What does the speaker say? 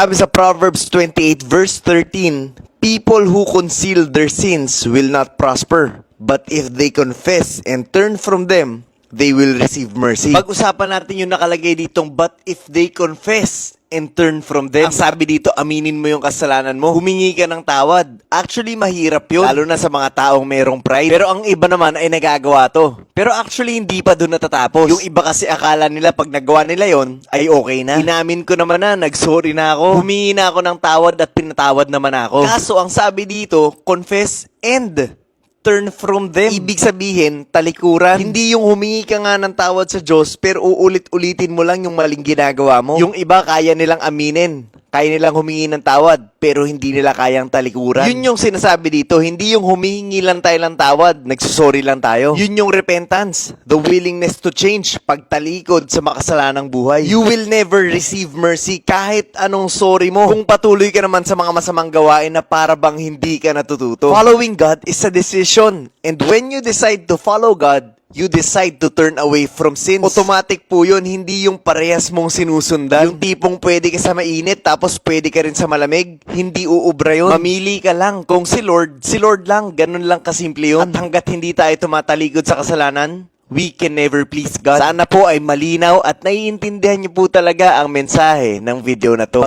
Sabi sa Proverbs 28 verse 13, people who conceal their sins will not prosper, but if they confess and turn from them, they will receive mercy. Pag-usapan natin yung nakalagay ditong, but if they confess and turn from them. Ang sabi dito, aminin mo yung kasalanan mo. Humingi ka ng tawad. Actually, mahirap yun. Lalo na sa mga taong merong pride. Pero ang iba naman ay nagagawa to. Pero actually, hindi pa doon natatapos. Yung iba kasi akala nila pag nagawa nila yon ay okay na. Inamin ko naman na, nagsorry na ako. Humingi na ako ng tawad at pinatawad naman ako. Kaso, ang sabi dito, confess and turn from them. Ibig sabihin, talikuran. Hindi yung humingi ka nga ng tawad sa Diyos, pero uulit-ulitin mo lang yung maling ginagawa mo. Yung iba, kaya nilang aminin. Kaya nilang humingi ng tawad, pero hindi nila kayang talikuran. Yun yung sinasabi dito, hindi yung humingi lang tayo ng tawad, nagsusorry lang tayo. Yun yung repentance, the willingness to change, pagtalikod sa makasalanang buhay. You will never receive mercy kahit anong sorry mo. Kung patuloy ka naman sa mga masamang gawain na para bang hindi ka natututo. Following God is a decision. And when you decide to follow God, you decide to turn away from sins. Automatic po yun, hindi yung parehas mong sinusundan. Yung tipong pwede ka sa mainit, tapos pwede ka rin sa malamig. Hindi uubra yun. Mamili ka lang. Kung si Lord lang. Ganun lang kasimple yun. At hanggat hindi tayo tumatalikod sa kasalanan, we can never please God. Sana po ay malinaw at naiintindihan niyo po talaga ang mensahe ng video na to.